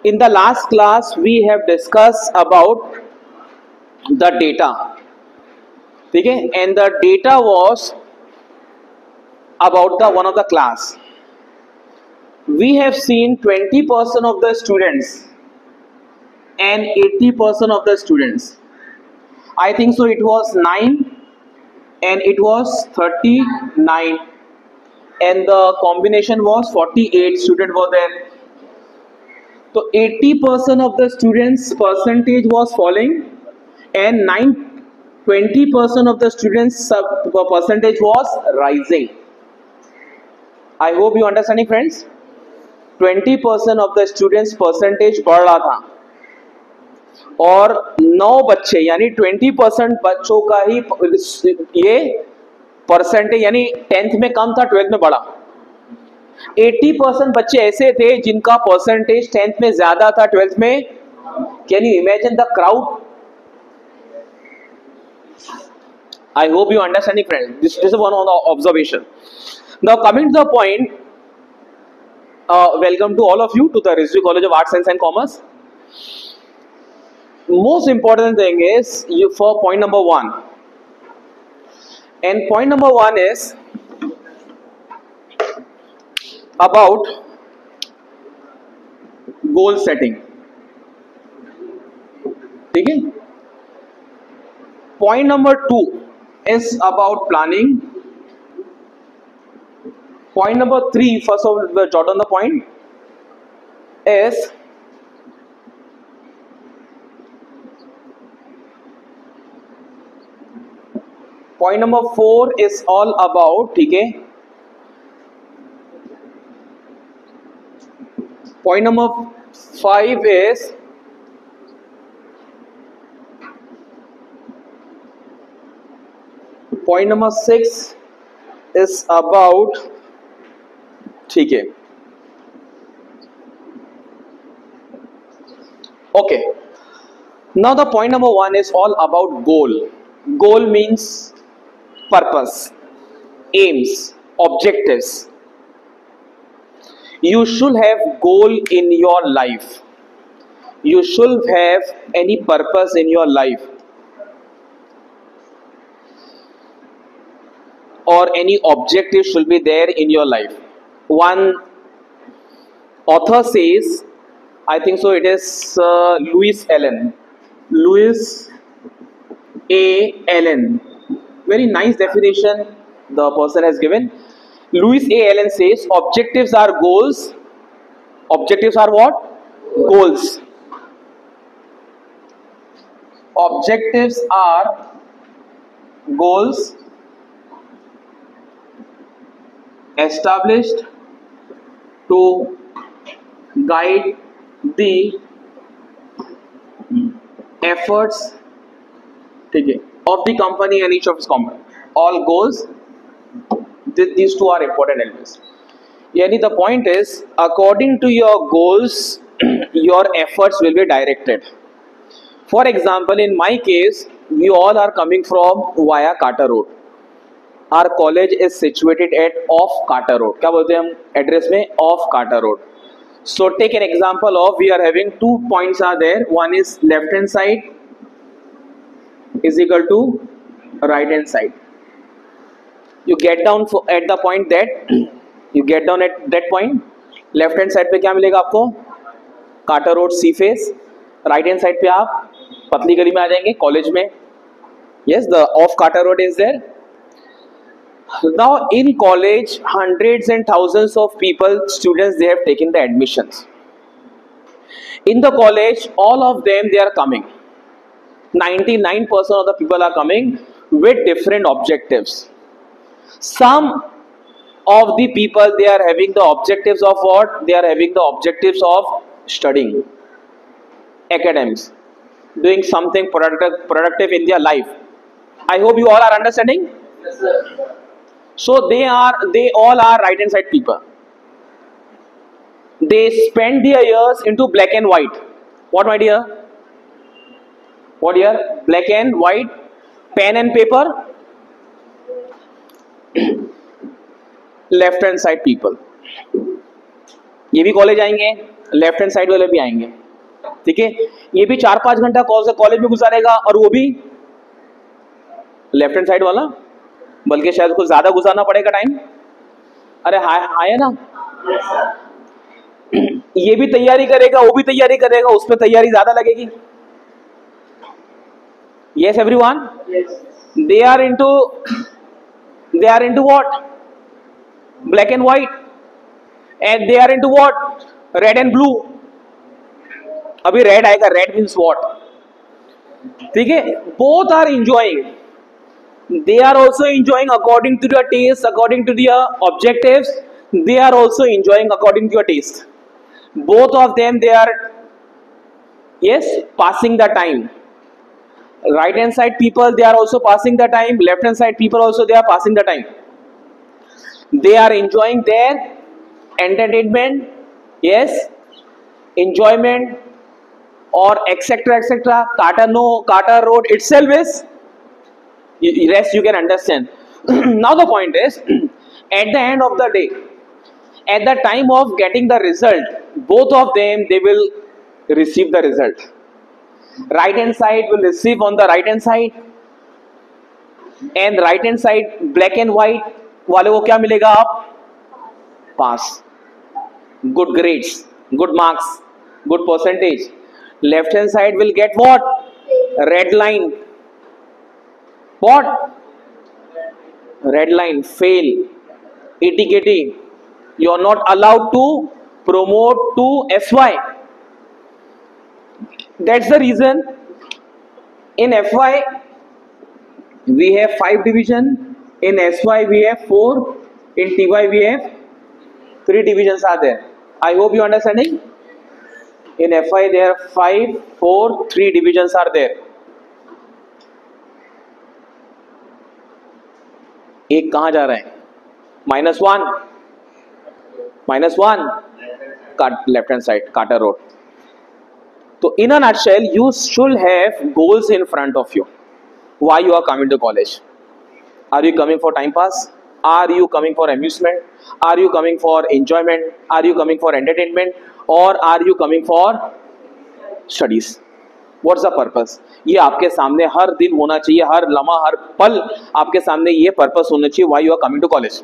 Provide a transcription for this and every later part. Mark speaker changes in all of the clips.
Speaker 1: In the last class we have discussed about the data. ठीक है, and the data was about the one of the class. We have seen 20% of the students and 80% of the students. I think so it was 9 and it was 39 and the combination was 48 students were there. So 80% of the students percentage was falling and 20% of the students percentage was rising. I hope you understanding friends. 20% of the students percentage बढ़ रहा था और 9 बच्चे यानी 20% बच्चों का ही ये percentage यानी 10th में कम था 12th में बढ़ा. 80% बच्चे ऐसे थे जिनका परसेंटेज 10th में ज्यादा था 12th में. Can you imagine the crowd? I hope you understanding friends. This is one of the observation. Now coming to the point, welcome to all of you to the Rizvi College of Arts, Science and Commerce. Most important thing is you for point number 1. And point number 1 is about goal setting. ठीक है? Point number 2 is about planning. Point number 3, first of all, jot on the point, is point number 4 is all about, ठीक है. Point number 5 is point number 6 is about, ठीक है. Okay, now the point number 1 is all about goal. Goal means purpose, aims, objectives. You should have goal in your life. You should have any purpose in your life or any objective should be there in your life. One author says, I think so it is Louis A. Allen. Very nice definition the person has given. Louis A. Allen says objectives are goals. Objectives are what? Goals. Objectives are goals established to guide the efforts, ठीक है, of the company and each of its components. All goals, these two are important elements. यानी the point is, according to your goals, your efforts will be directed. For example, in my case, we all are coming from via Carter Road. Our college is situated at off Carter Road. क्या बोलते हैं हम address में? Off Carter Road. So take an example of, we are having 2 points are there. One is left hand side is equal to right hand side. You get down at the point that you get down at that point. Left hand side पे क्या मिलेगा आपको? Carter Road C face. Right hand side पे आप पतली गली में आ जाएंगे कॉलेज में. Yes, the off Carter Road is there. Now in college, hundreds and thousands of people, students, they have taken the admissions. In the college, all of them, they are coming. 99% of the people are coming with different objectives. Some of the people, they are having the objectives of what? They are having the objectives of studying, academics, doing something productive in their life. I hope you all are understanding.
Speaker 2: Yes, sir.
Speaker 1: So they all are right hand side people. They spend their years into black and white. What, my dear? What, dear? Black and white, pen and paper. Left hand side people, ये भी college आएंगे, left hand side वाले भी आएंगे, ठीक है। ये भी 4-5 घंटा कॉलेज में गुजारेगा और वो भी लेफ्ट हैंड साइड वाला, बल्कि शायद उसको ज्यादा गुजारना पड़ेगा टाइम। अरे हाय है ना। ये भी तैयारी करेगा, वो भी तैयारी करेगा, उसमें तैयारी ज्यादा लगेगी। Yes everyone, they are into what? Black and white, and they are into what? Red and blue. अभी रेड आएगा, रेड मीन्स व्हाट, ठीक है। Both are enjoying, they are also enjoying according to their taste, according to their objectives. They are also enjoying according to your taste. Both of them, they are, yes, passing the time. Right hand side people, they are also passing the time. Left hand side people also, they are passing the time. They are enjoying their entertainment, yes, enjoyment, or etc etc. Carter Road itself is, rest you can understand. Now the point is, at the end of the day, at the time of getting the result, both of them, they will receive the result. Right hand side will receive on the right hand side, and right hand side black and white वाले को क्या मिलेगा? आप पास, good grades, good marks, good percentage. Left hand side will get what? Red line. What? Red line, fail, ETKT. You are not allowed to promote to FY. That's the reason in FY we have 5 division, in SY we have 4, in TY we have 3 divisions are there. I hope you understanding. In FY there are 5, 4, 3 divisions are there. एक कहां जा रहा है? -1, cut left hand side, Carter road. तो in a nutshell, you should have goals in front of you. Why you are coming to college? Are you coming for time pass? Are you coming for amusement? Are you coming for enjoyment? Are you coming for entertainment? Or are you coming for studies? What's the purpose? ये आपके सामने हर दिन होना चाहिए, हर लम्हा, हर पल आपके सामने ये पर्पस होना चाहिए. Why you are coming to college?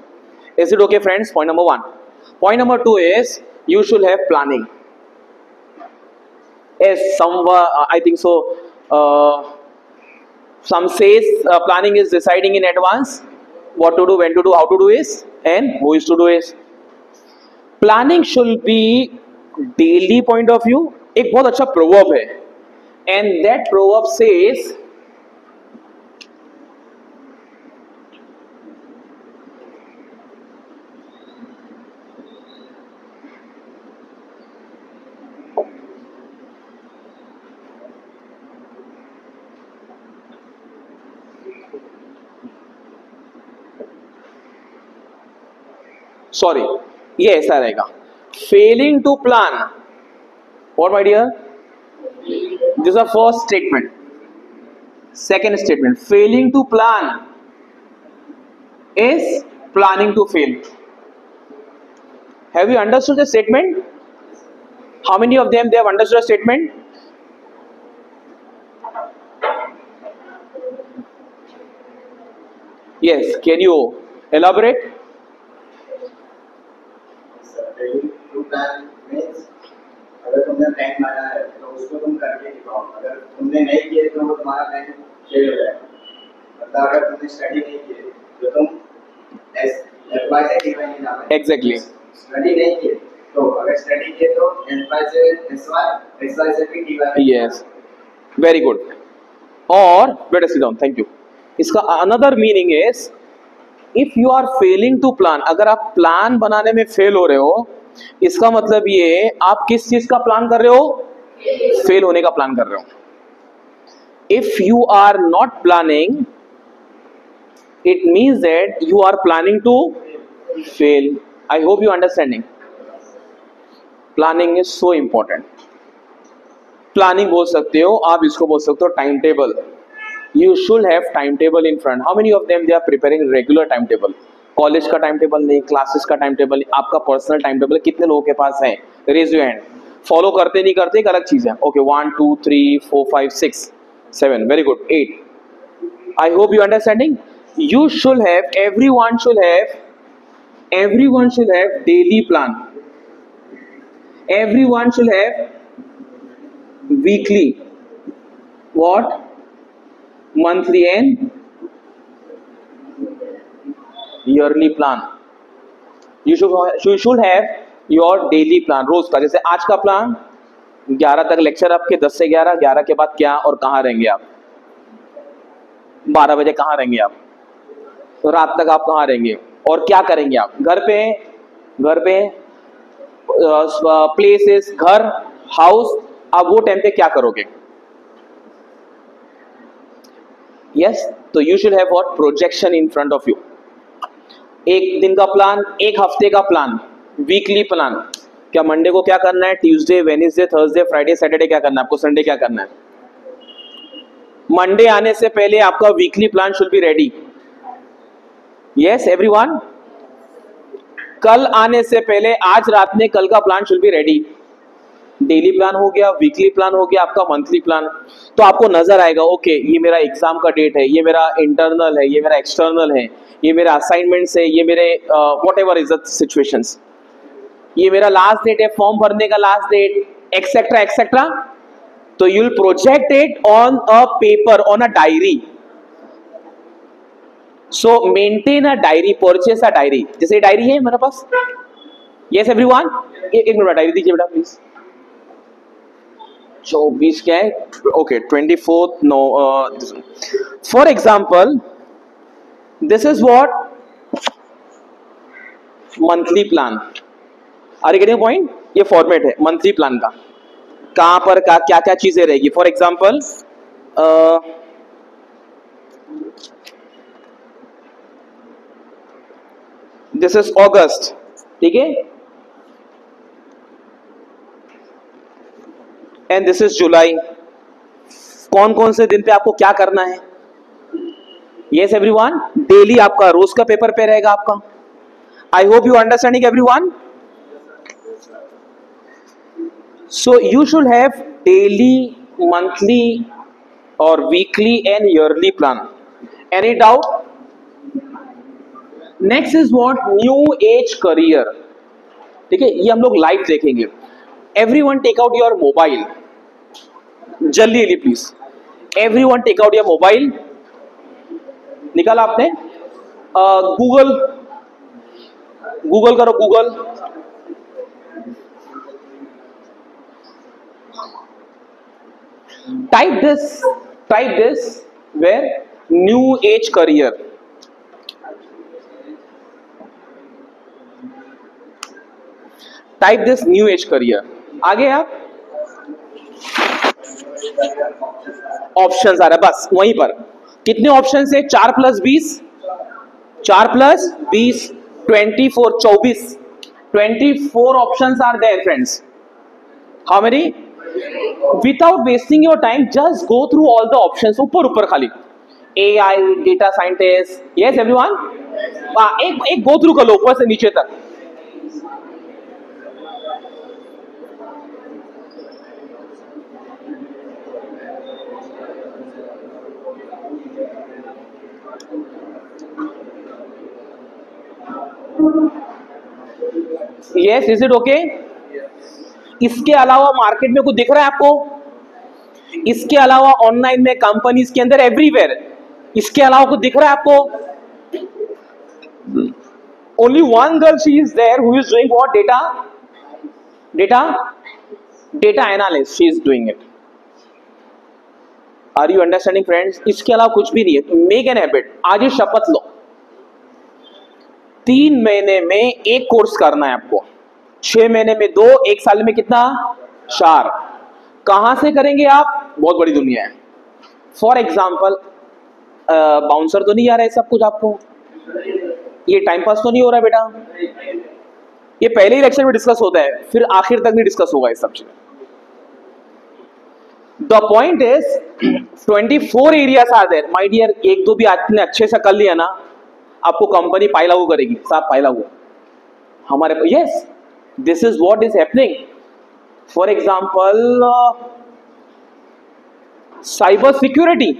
Speaker 1: Is it okay, friends? Point number 1. Point number 2 is you should have planning. As I think so. Some says planning is deciding in advance what to do, when to do, how to do is, and who is to do is. Planning should be daily point of view. एक बहुत अच्छा proverb है, and that proverb says, sorry, ये ऐसा रहेगा. Failing to plan. What, my dear? This is the first statement. Second statement, failing to plan is planning to fail. Have you understood the statement? How many of them they have understood the statement? Yes, can you elaborate?
Speaker 2: To plan means अगर तुमने plan बनाया है तो उसको तुम करके दिखाओ. अगर तुमने नहीं किया तो वो तुम्हारा प्लान फेल हो जाएगा. मतलब अगर तुमने स्टडी नहीं की तो तुम एफवाई से टीवाई नहीं जाना.
Speaker 1: Exactly.
Speaker 2: स्टडी नहीं की तो अगर स्टडी किए तो एफवाई से एसवाई से भी टीवाई.
Speaker 1: Yes, very good. और let us sit down. Thank you. इसका another meaning is, if you are failing to plan, अगर आप प्लान बनाने में फेल हो रहे हो, इसका मतलब ये आप किस चीज का प्लान कर रहे हो? फेल होने का प्लान कर रहे हो. If you are not planning, it means that you are planning to fail. I hope you understanding. Planning is so important. Planning बोल सकते हो आप, इसको बोल सकते हो time table. You should have timetable in front. How many of them they are preparing regular timetable? College का time table नहीं, क्लासेस का टाइम टेबल, आपका पर्सनल टाइम टेबल कितने लोगों के पास है? Raise your hand. फॉलो करते नहीं करते एक अलग चीज है. Okay 1 2 3 4 5 6 7 very good 8. I hope you understanding. You should have, everyone should have daily plan. Everyone should have weekly, what, monthly and yearly plan. You should have your daily plan. रोज का, जैसे आज का प्लान 11 तक lecture आपके, 10 से 11, 11 के बाद क्या और कहाँ रहेंगे आप, 12 बजे कहाँ रहेंगे आप, तो रात तक आप कहाँ रहेंगे और क्या करेंगे आप, घर पे प्लेसेस, घर, हाउस, आप वो टाइम पे क्या करोगे. यस, तो you should have what, projection in front of you. एक दिन का प्लान, एक हफ्ते का प्लान, वीकली प्लान. क्या मंडे को क्या करना है, Tuesday, Wednesday, Thursday, Friday, Saturday क्या करना है आपको, संडे क्या करना है. मंडे आने से पहले आपका weekly plan should be ready. Yes everyone, कल आने से पहले आज रात में कल का plan should be ready. Daily plan हो गया, वीकली प्लान हो गया, आपका मंथली प्लान. तो आपको नजर आएगा ओके ये मेरा एग्जाम का डेट है, ये मेरा इंटरनल है, ये मेरा एक्सटर्नल है, ये मेरा असाइनमेंट्स है, ये मेरे व्हाटएवर इज द सिचुएशंस, ये मेरा लास्ट डेट है फॉर्म भरने का, लास्ट डेट, एक्सेट्रा एक्सेट्रा. तो you will project it on a paper, on a diary. So maintain a diary, purchase a diary. जैसे डायरी है मेरे पास. यस एवरीवन, एक मिनट डायरी दीजिए बेटा प्लीज. 24 क्या है, okay 24th, no, for example this is what, monthly plan. Are you getting point. ये फॉर्मेट है मंथली प्लान का, कहां पर क्या क्या चीजें रहेगी. फॉर एग्जाम्पल दिस इज अगस्त, ठीक है, एंड दिस इज जुलाई. कौन कौन से दिन पे आपको क्या करना है. यस एवरीवन, डेली आपका रोज का पेपर पे रहेगा आपका. I hope you understanding everyone. So you should have daily, monthly और weekly and yearly plan. Any doubt. Next is what, new age career. ठीक है, ये हम लोग लाइव देखेंगे. Everyone take out your mobile, जल्दी please. Everyone take out your mobile. निकाला आपने, गूगल करो, Google. Type this where, new age career. Type this new age career. आगे आप ऑप्शंस आ रहा है, बस वहीं पर. कितने ऑप्शन है, 4 + 20, 4 + 20 24, 24 options are there friends. How many. Without wasting your time just go through all the options. ऊपर खाली AI, data scientist. Yes everyone, एक गो थ्रू कर लो ऊपर से नीचे तक. Yes, is it okay. इसके अलावा मार्केट में कुछ दिख रहा है आपको, इसके अलावा ऑनलाइन में, कंपनीज के अंदर, एवरीवेयर, इसके अलावा कुछ दिख रहा है आपको. Only one girl she is there who is doing what, data analyst, she is doing it. Are you understanding friends. इसके अलावा कुछ भी नहीं है. मेक एन हैबिट, आज ही शपथ लो, 3 महीने में एक कोर्स करना है आपको, 6 महीने में 2, 1 साल में कितना, 4. कहां से करेंगे आप, बहुत बड़ी दुनिया है. फॉर एग्जाम्पल बाउंसर तो नहीं आ रहा है सब कुछ आपको, ये टाइम पास तो नहीं हो रहा है बेटा. ये पहले ही लेक्चर में डिस्कस होता है, फिर आखिर तक नहीं डिस्कस होगा ये सब चीजें. The point is 24 areas are there my dear. एक दो भी आपने अच्छे से कर लिया ना, आपको कंपनी पाई लागू करेगी, साहब पाई लागू हमारे. Yes, this is what is happening. For example cyber security.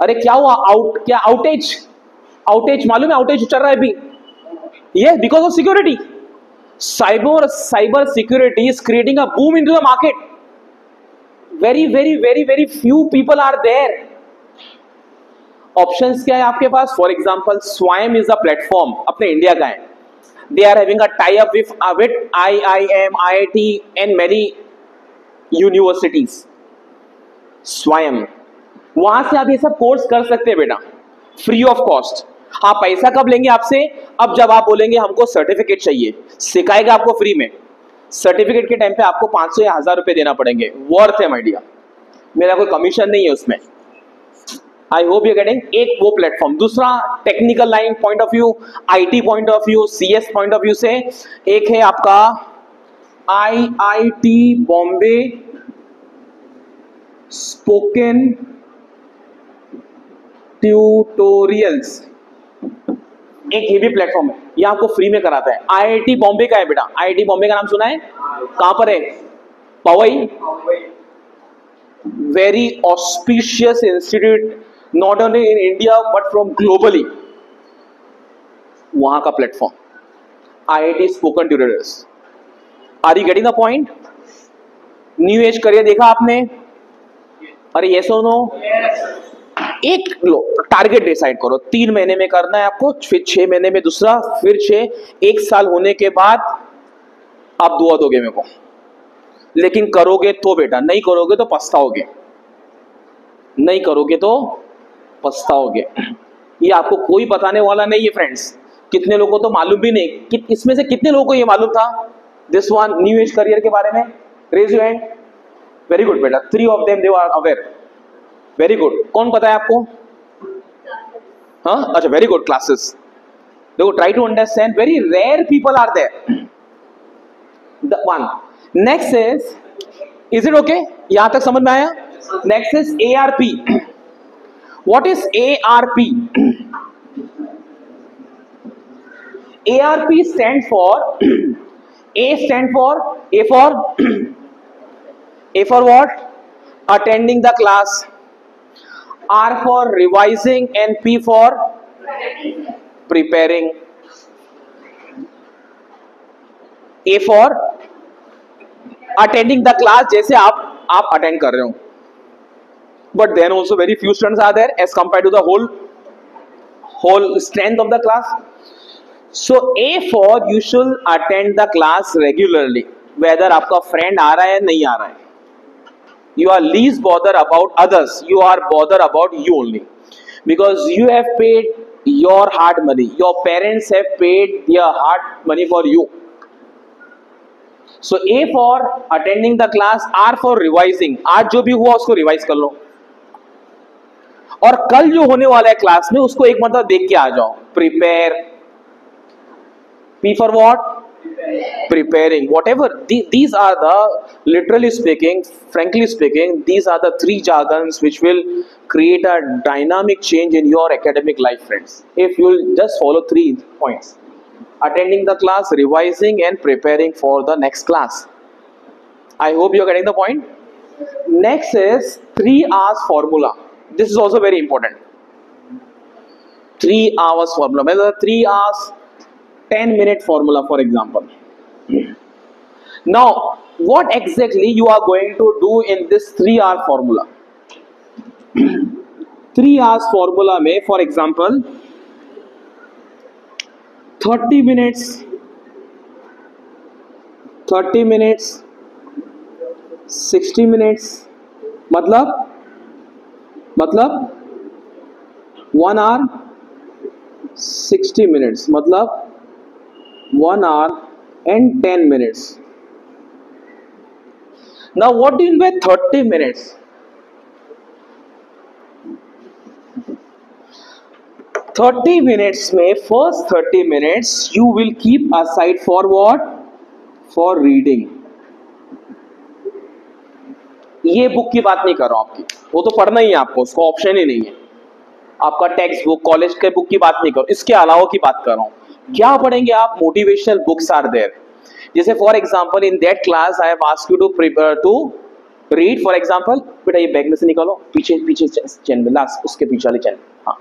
Speaker 1: अरे क्या हुआ, आउटेज मालूम है, आउटेज चल रहा है अभी, ये because of security. cyber security is creating a boom into the market. Very few people are there. Options क्या है आपके पास? For example Swayam is a platform, अपने इंडिया का है, they are having a tie up with IIM, IIT and many universities. Swayam, वहां से आप ये सब कोर्स कर सकते हैं बेटा, फ्री ऑफ कॉस्ट। हाँ, पैसा कब लेंगे आपसे? अब जब आप बोलेंगे हमको सर्टिफिकेट चाहिए, सिखाएगा आपको फ्री में। सर्टिफिकेट के टाइम पे आपको 500 या 1000 रुपए देना पड़ेंगे, वर्थ है माय डियर, मेरा कोई कमीशन नहीं है उसमें। आई होप यू गेटिंग। एक वो प्लेटफॉर्म। दूसरा technical line point of view, IT point of view, CS point of view से एक है आपका IIT बॉम्बे स्पोकन ट्यूटोरियल्स, एक ये भी प्लेटफॉर्म है, ये आपको फ्री में कराता है। IIT बॉम्बे का है बेटा, IIT बॉम्बे का नाम सुना है? कहां पर है? Powai. Very auspicious institute, not only in India but from globally, वहां का platform IIT spoken tutorials. Are you getting the point? New age career देखा आपने? अरे ये सुनो, एक लो टारगेट डिसाइड करो, 3 महीने में करना है आपको, फिर 6 महीने में दूसरा, फिर 6, 1 साल होने के बाद आप दुआ दोगे मेरे को, लेकिन करोगे तो बेटा, नहीं करोगे तो पछताओगे, नहीं करोगे तो पछताओगे। ये आपको कोई बताने वाला नहीं है फ्रेंड्स। कितने लोगों को तो मालूम भी नहीं, कि इसमें से कितने लोगों को ये मालूम था this one new age career के बारे में? Raise your hand. Very good बेटा, 3 of them they are aware. Very good. कौन पता है आपको? हाँ, अच्छा, वेरी गुड। क्लासेस देखो, try to understand, very rare people are there. The one next is it okay? यहां तक समझ में आया? Next is ARP। What is ARP? ARP stand for A stand for A for what? Attending the class, R for revising and P for preparing. A for attending the class, जैसे आप attend कर रहे हो, but then also very few students are there as compared to the whole strength of the class. So A for you should attend the class regularly, whether आपका friend आ रहा है नहीं आ रहा है. You are least bother about others, you are bother about you only, because you have paid your hard money, your parents have paid their hard money for you. So A for attending the class, R for revising, आज जो भी हुआ उसको revise कर लो, और कल जो होने वाला है क्लास में उसको एक मतलब देख के आ जाओ. Prepare, P for what? Preparing. Whatever. These are the, literally speaking, frankly speaking, these are the 3 jargons which will create a dynamic change in your academic life, friends. If you just follow 3 points: attending the class, revising, and preparing for the next class. I hope you are getting the point. Next is 3 hours formula. This is also very important. 3 hours formula. Whether 3 hours 10-minute formula, for example. Now, what exactly you are going to do in this 3-hour formula? 3 hours formula में, for example, 30 minutes, 60 minutes, मतलब 1 hour 60 minutes, मतलब 1 hour and 10 minutes. Now what do you mean by 30 minutes? 30 minutes में, first 30 minutes you will keep aside for what? For reading. ये book की बात नहीं कर रहा हूं आपकी, वो तो पढ़ना ही है आपको, उसका ऑप्शन ही नहीं है. आपका टेक्स्ट बुक, कॉलेज के बुक की बात नहीं करो, इसके अलावा की बात कर रहा हूं. क्या पढ़ेंगे आप? मोटिवेशनल बुक्स आर देयर, जैसे for example in that class I have asked you to prepare to read, for example बेटा ये बैग में से निकालो, पीछे पीछे चैन में लास्ट उसके पीछे वाले चैन, हाँ.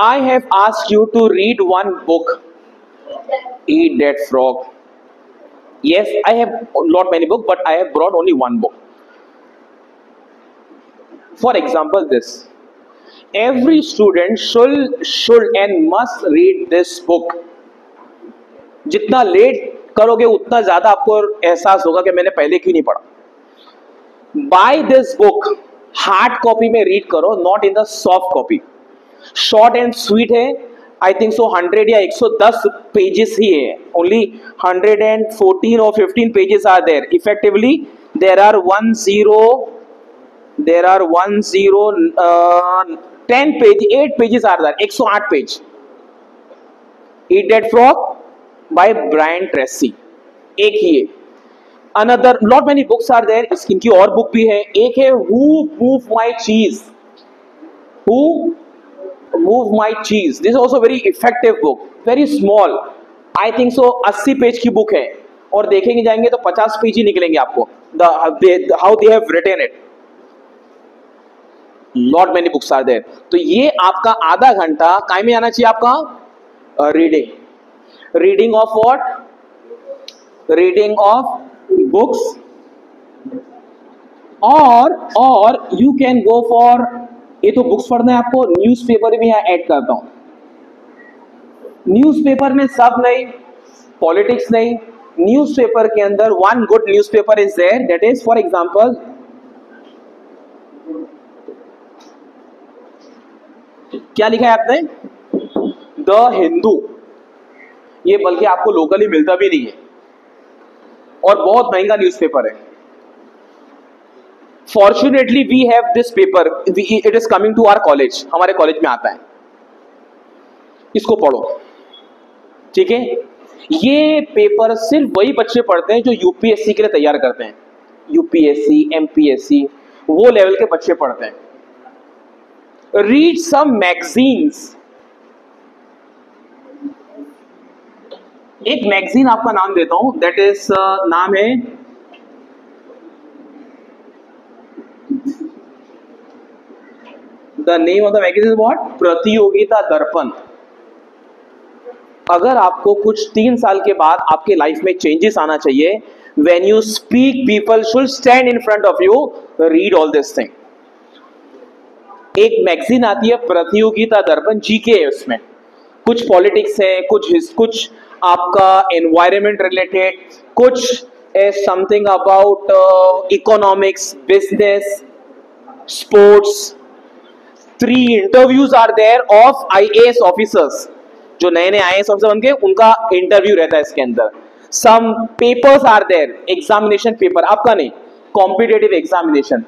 Speaker 1: I have asked you to read one book. Eat that frog. Yes, I have not many books, but I have brought only one book. For example, this. Every student should and must read this book. जितना late करोगे उतना ज्यादा आपको एहसास होगा कि मैंने पहले क्यों नहीं पढ़ा. Buy this book. Hard copy में रीड करो, not in the soft copy. Short and sweet है, आई थिंक सो 100 या 110 पेजेस ही है, ओनली 114 और 15 pages are there. Effectively there are 10 page, 8 pages are there, 108 page. Eat that frog by Brian Tracy, एक ही है. Another not many books are there, इनकी और book भी है. एक है हु मूव माई चीज, who Move My Cheese. This is also very effective book. Very small. I think so 80 page की बुक है और देखेंगे जाएंगे तो 50 पेज ही निकलेंगे आपको. How they have written it. Not many books are there. तो ये आपका आधा घंटा काय में आना चाहिए आपका? Reading. Reading of what? Reading of books. Or you can go for, ये तो बुक्स पढ़ना है आपको, न्यूज़पेपर भी यहाँ ऐड करता हूं. न्यूज़पेपर में सब नहीं, पॉलिटिक्स नहीं. न्यूज़पेपर के अंदर one good newspaper is there, that is for example क्या लिखा है आपने? द हिंदू. ये बल्कि आपको लोकली मिलता भी नहीं है और बहुत महंगा न्यूज़पेपर है. Fortunately we have this paper, it is coming to our college, हमारे कॉलेज में आता है. इसको पढ़ो, ठीक है. ये पेपर सिर्फ वही बच्चे पढ़ते हैं जो यूपीएससी के लिए तैयार करते हैं. यूपीएससी, एमपीएससी, वो लेवल के बच्चे पढ़ते हैं. Read some magazines. एक मैगजीन आपका नाम देता हूं, दैट इज नाम है The name of the magazine is what? प्रतियोगिता दर्पण. अगर आपको कुछ 3 साल के बाद आपके लाइफ में चेंजेस आना चाहिए, when you speak people should stand in front of you, read all this thing. एक मैगजीन आती है प्रतियोगिता दर्पण, जीके है उसमें, कुछ पॉलिटिक्स है, कुछ आपका एनवायरमेंट रिलेटेड, कुछ something about economics, business, sports. 3 interviews are there of IAS officers. जो नए नए आईएएस ऑफिसर बन गए उनका इंटरव्यू रहता है इसके अंदर. Some papers are there, examination paper, आपका नहीं, competitive examination.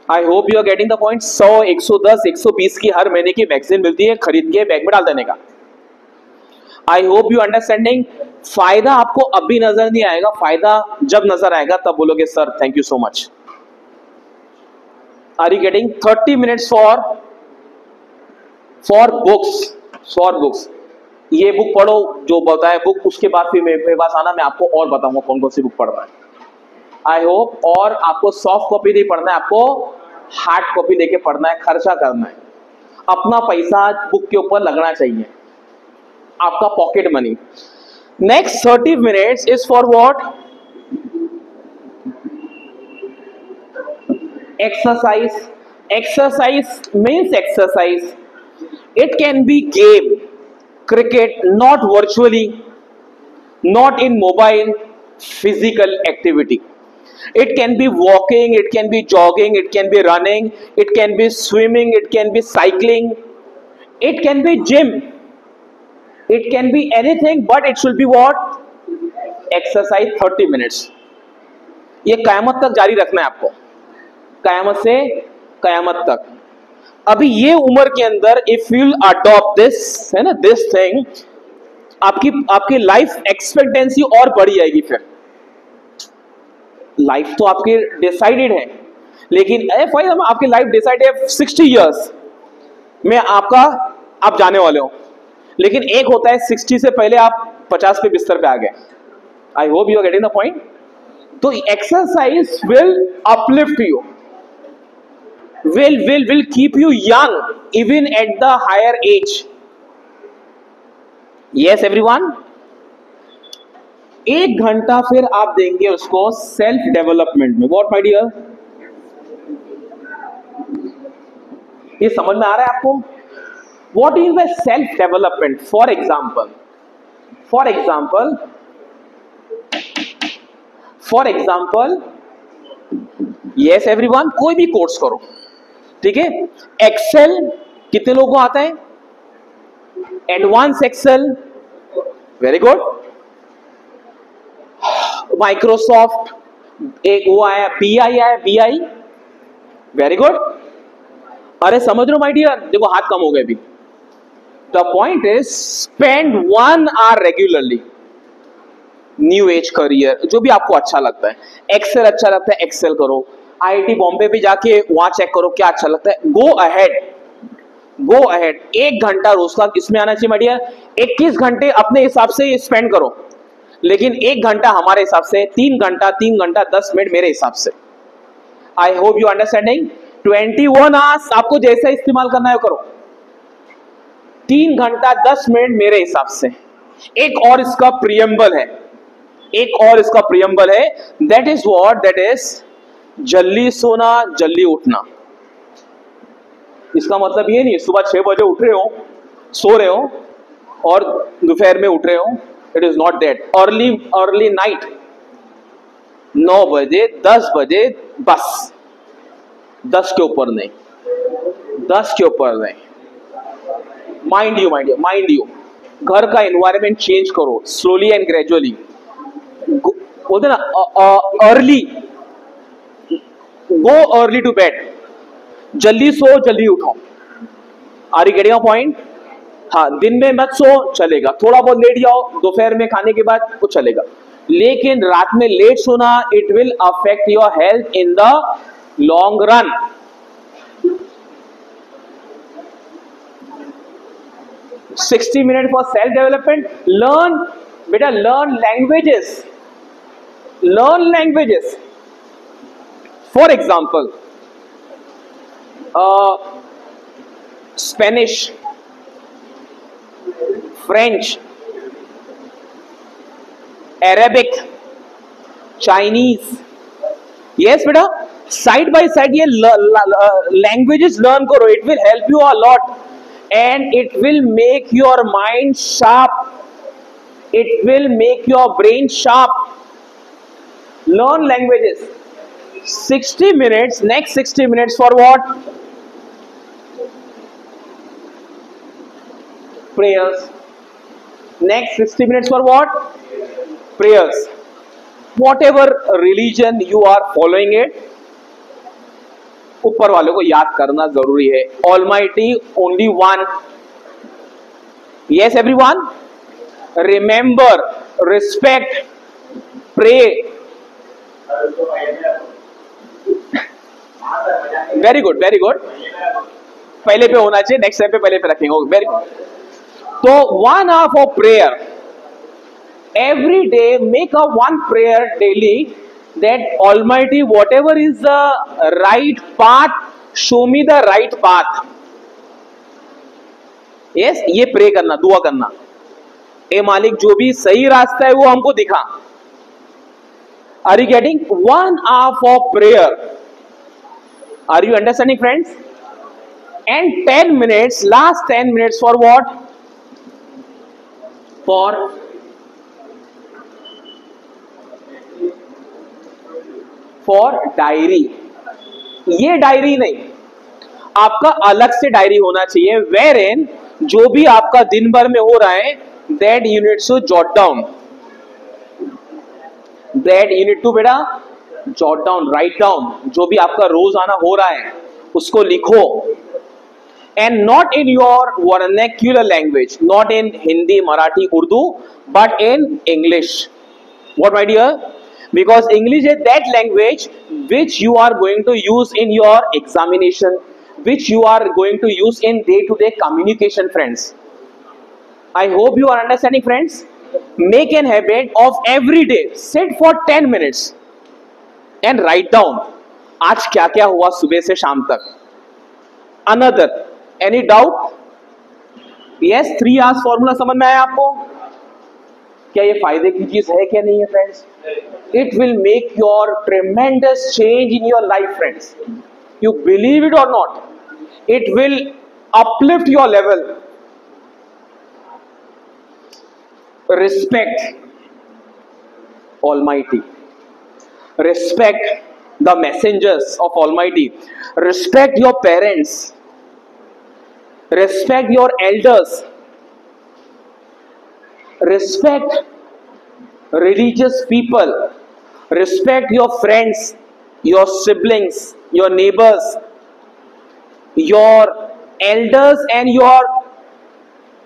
Speaker 1: I hope you are getting the point. 100, 110, 120 की हर महीने की वैक्सीन मिलती है, खरीद के बैग में डाल देने का. आई होप यू अंडरस्टैंडिंग. फायदा आपको अभी नजर नहीं आएगा, फायदा जब नजर आएगा तब बोलोगे sir thank you so much. Are you getting 30 minutes for books? For books. ये बुक पढ़ो जो बताए बुक, उसके बाद फिर मेरे पास आना, मैं आपको और बताऊंगा कौन कौन सी बुक पढ़ना है. I hope. और आपको सॉफ्ट कॉपी नहीं पढ़ना है, आपको हार्ड कॉपी लेके पढ़ना है, खर्चा करना है. अपना पैसा बुक के ऊपर लगना चाहिए, आपका pocket money. Next 30 minutes is for what? Exercise. Exercise means exercise. It can be game, cricket, not virtually, not in mobile, physical activity. It can be walking, it can be jogging, it can be running, it can be swimming, it can be cycling, it can be gym, it can be anything, but it should be what? Exercise 30 minutes. ये क़यामत तक जारी रखना है आपको, क़यामत से क़यामत तक. अभी ये उम्र के अंदर इफ यू अडॉप्ट दिस, है ना, दिस थिंग, आपकी लाइफ एक्सपेक्टेंसी और बढ़ी जाएगी. फिर लाइफ तो आपकी डिसाइडेड है, लेकिन आपकी लाइफ डिसाइडेड है 60 इयर्स में आप जाने वाले हो. लेकिन एक होता है 60 से पहले आप 50 पे बिस्तर पे आ गए। I hope you are getting the point. तो exercise will uplift you, will keep you young even at the higher age. Yes everyone। 1 घंटा फिर आप देंगे उसको सेल्फ डेवलपमेंट में। व्हाट माय डियर, ये समझ में आ रहा है आपको? What is the self development? For example yes everyone, कोई भी कोर्स करो, ठीक है। एक्सेल कितने लोगों को आता है? Advance excel, very good. Microsoft एक वो आया, बीआई आया, बीआई, वेरी गुड। अरे समझ लो माय डियर, देखो हाथ कम हो गए अभी। The point is spend 1 hour regularly. New age career, जो भी आपको अच्छा लगता है, एक्सेल अच्छा लगता है एक्सेल करो, आईआईटी बॉम्बे पे जाके वहां चेक करो क्या अच्छा लगता है, गो अहेड। 1 घंटा रोज का इसमें आना चाहिए माय डियर। 21 घंटे अपने हिसाब से स्पेंड करो, लेकिन 1 घंटा हमारे हिसाब से, 3 घंटा 10 मिनट मेरे हिसाब से। आई होप यू अंडरस्टैंडिंग। 21 आवर्स आपको जैसा इस्तेमाल करना है करो, 3 घंटा 10 मिनट मेरे हिसाब से। एक और इसका प्रियम्बल है, that is what, that is जल्दी सोना जल्दी उठना। इसका मतलब ये नहीं सुबह 6 बजे उठ रहे हो, सो रहे हो और दोपहर में उठ रहे हो। It is not that. Early night 9 बजे 10 बजे बस, 10 के ऊपर नहीं। माइंड यू घर का एनवायरनमेंट चेंज करो स्लोली एंड ग्रेजुअली। बोलते ना गो अर्ली टू बेड, जल्दी सो जल्दी उठो। Are you getting a point? हाँ, दिन में मत सो चलेगा, थोड़ा बहुत लेट जाओ दोपहर में खाने के बाद वो चलेगा, लेकिन रात में लेट सोना it will affect your health in the long run. $60 minutes for self development. Learn languages. For example, Spanish, French, Arabic, Chinese. Yes बेटा, साइड बाय साइड ये लैंग्वेजेस लर्न करो, it will help you a lot and it will make your mind sharp, it will make your brain sharp. Learn languages. 60 minutes, next 60 minutes for what? Prayers. Next 60 minutes for what? Prayers. Whatever religion you are following it, ऊपर वाले को याद करना जरूरी है। Almighty only one. Yes everyone, remember, respect, pray. Very good. पहले पे होना चाहिए, नेक्स्ट टाइम पे पहले पे रखेंगे। Very good. तो 1 hour for prayer every day, make a 1 prayer daily, that Almighty, whatever is the right path, show me the right path. Yes, ये प्रे करना, दुआ करना, ए मालिक जो भी सही रास्ता है वो हमको दिखा। Are you getting? 1 hour for prayer. Are you understanding, friends? And 10 minutes, last 10 minutes for what? For diary. ये डायरी नहीं, आपका अलग से डायरी होना चाहिए, वेर इन जो भी आपका दिन भर में हो रहा है, that you need to jot down, बेटा जॉट डाउन, राइट डाउन, जो भी आपका रोजाना हो रहा है उसको लिखो। And not in your vernacular language, not in Hindi, Marathi, Urdu, but in English. What my dear? Because English is that language which you are going to use in your examination, which you are going to use in day-to-day communication, friends. I hope you are understanding, friends. Make an habit of every day. Sit for 10 minutes and write down आज क्या क्या हुआ सुबह से शाम तक. Another, any doubt? Yes, 3 hours formula समझ में आया आपको? क्या ये फायदे की चीज है क्या नहीं है friends? It will make your tremendous change in your life, friends. You believe it or not, it will uplift your level. Respect Almighty. Respect the messengers of Almighty. Respect your parents. Respect your elders. Respect religious people. Respect your friends, your siblings, your neighbors, your elders and your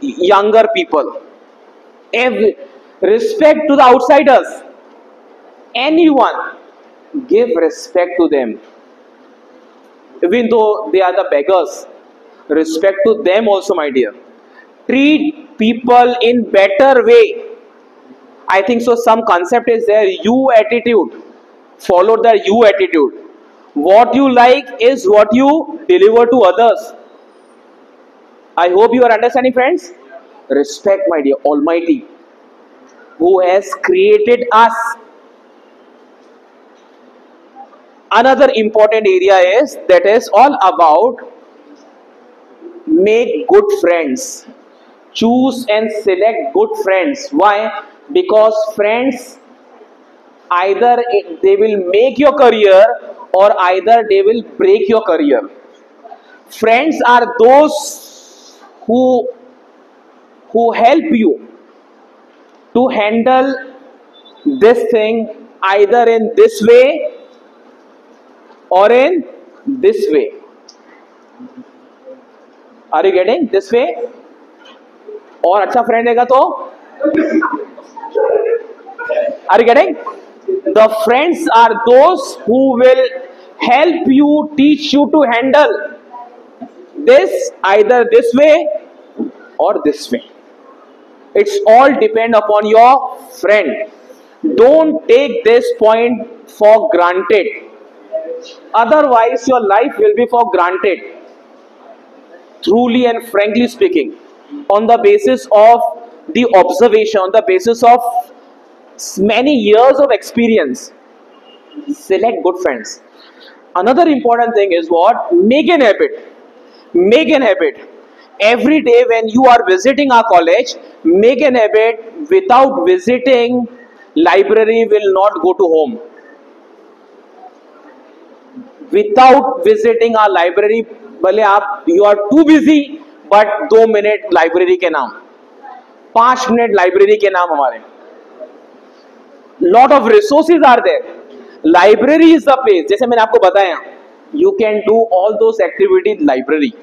Speaker 1: younger people. Respect to the outsiders. Anyone, give respect to them. Even though they are the beggars, respect to them also, my dear. Treat people in better way. I think so some concept is there, you attitude. Follow the you attitude. What you like is what you deliver to others. I hope you are understanding, friends. Respect, my dear, Almighty, who has created us. Another important area is that is all about make good friends. Choose and select good friends. Why? Because friends, either they will make your career or either they will break your career. Friends are those who help you to handle this thing either in this way or in this way. Are you getting this way? और अच्छा friend रहेगा तो are you getting? The friends are those who will help you, teach you to handle this either this way or this way. It's all depend upon your friend. Don't take this point for granted. Otherwise your life will be for granted. Truly and frankly speaking, on the basis of the observation, on the basis of many years of experience, select good friends. Another important thing is what? Make an habit. Make an habit. Every day when you are visiting our college, make an habit. Without visiting library, will not go to home. Without visiting our library, भले आप you are too busy, but 2 minute library के नाम, 5 minute library के नाम हमारे. Lot of resources are there. Library is the place. जैसे मैंने आपको बताया, you can do all those activities library.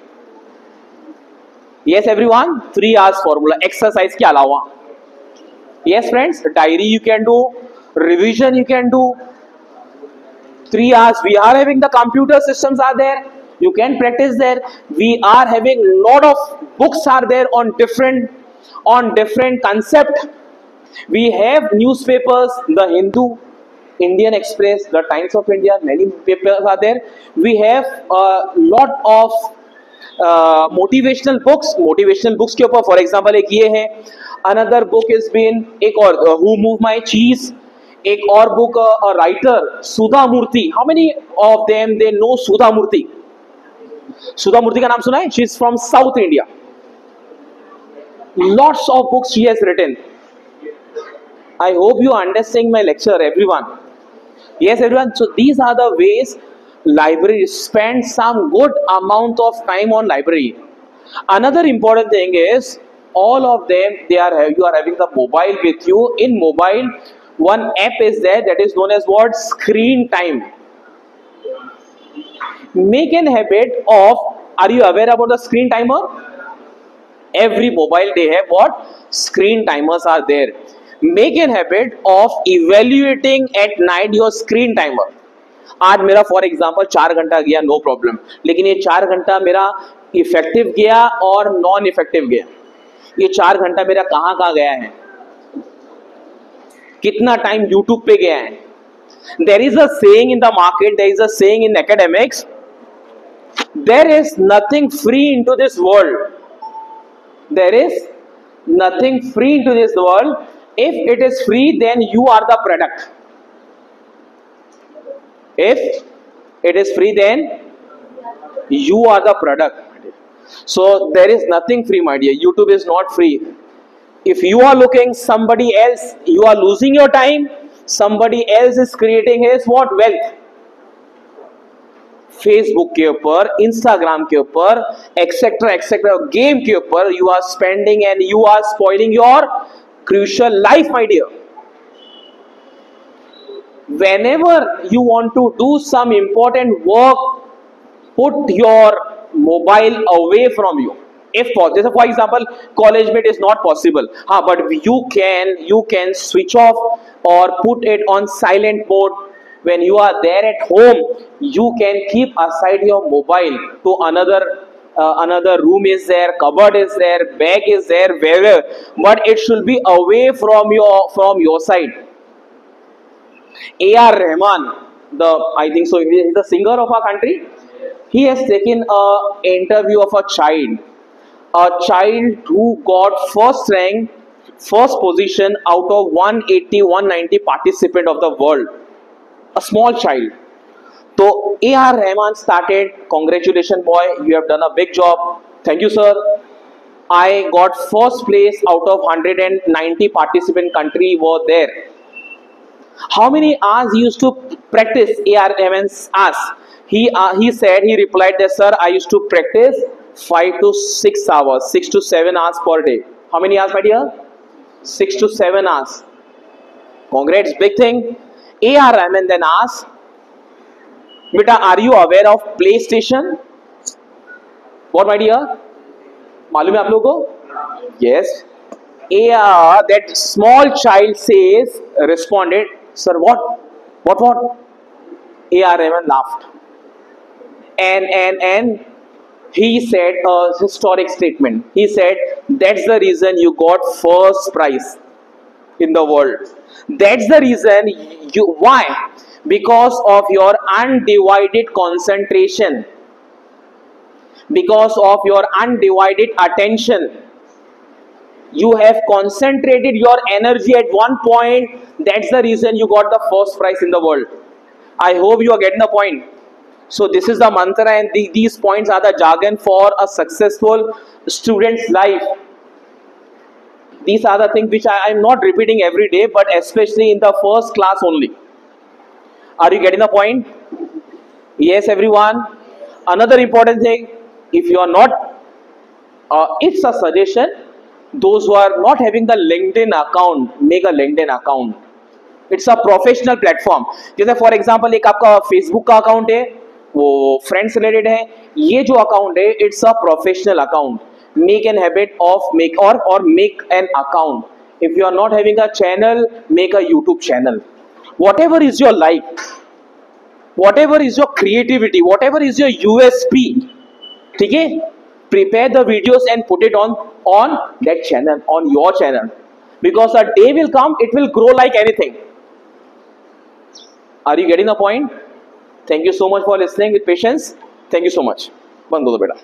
Speaker 1: Yes everyone, 3 hours formula, exercise के अलावा. Yes friends, diary you can do, revision you can do. 3 hours we are having the computer systems are there. You can practice there. We are having lot of books are there on different concept. We have newspapers, the Hindu, Indian Express, the Times of India, many papers are there. We have a lot of motivational books के ऊपर for example एक ये है. Another book has been एक और Who Moved My Cheese. एक और book writer Sudha Murthy. How many of them they know Sudha Murthy? Sudha Murthy का नाम सुना है? She is from South India. Lots of books she has written. I hope you understand my lecture, everyone. Yes, everyone. So these are the ways library spend some good amount of time on library. Another important thing is all of them you are having the mobile with you. In mobile, one app is there that is known as what? Screen time. Make an habit of, are you aware about the screen timer? Every mobile they have what? Screen timers are there. Make an habit of evaluating at night your screen timer. आज मेरा for example 4 घंटा गया, no problem, लेकिन ये 4 घंटा मेरा effective गया और नॉन इफेक्टिव गया. ये 4 घंटा मेरा कहाँ गया है? कितना टाइम यूट्यूब पे गया है. There is a saying in the market, there is a saying in academics, there is nothing free into this world. There is nothing free into this world. If it is free, then you are the product. If it is free, then you are the product. So there is nothing free, my dear. YouTube is not free. If you are looking somebody else, you are losing your time. Somebody else is creating his what wealth. Facebook के ऊपर, Instagram के ऊपर, etc. Game के ऊपर you are spending and you are spoiling your crucial life, my dear. Whenever you want to do some important work, put your mobile away from you. If possible, for example, college mate is not possible, but you can switch off or put it on silent mode. When you are there at home, you can keep aside your mobile to another room is there, cupboard is there, bag is there, wherever, but it should be away from your side. A.R. Rahman, I think so, he is the singer of our country. He has taken an interview of a child who got first rank, first position out of 180-190 participant of the world. A small child. So A.R. Rahman started, congratulations boy, you have done a big job. Thank you sir. I got first place out of 190 participant country were there. How many hours he used to practice? A.R. Rahman asked. He said, he replied that sir, I used to practice 5 to 6 hours, 6 to 7 hours per day. How many hours, my dear? 6 to 7 hours. Congrats, big thing. A.R. Rahman then asked, Beta, are you aware of PlayStation? What, my dear? मालूम है आप लोगों को? Yes. That small child responded, sir, what? A.R. Rahman laughed. And he said a historic statement. He said, that's the reason you got first prize in the world. That's the reason why? Because of your undivided concentration. Because of your undivided attention. You have concentrated your energy at one point. That's the reason you got the first prize in the world. I hope you are getting the point. So this is the mantra, and these points are the jargon for a successful student's life. These are the things which I am not repeating every day, but especially in the first class only. Are you getting the point? Yes, everyone. Another important thing, if you are not, it's a suggestion, those who are not having the LinkedIn account, make a LinkedIn account. It's a professional platform. जैसे for example एक आपका Facebook का account है, वो friends related है. ये जो account है, it's a professional account. Make an habit of make an account. If you are not having a channel, make a YouTube channel. Whatever is your life, whatever is your creativity, whatever is your USP, ठीक है? Prepare the videos and put it on that channel, on your channel. Because a day will come, it will grow like anything. Are you getting the point? Thank you so much for listening with patience. Thank you so much. बंद करो बेटा.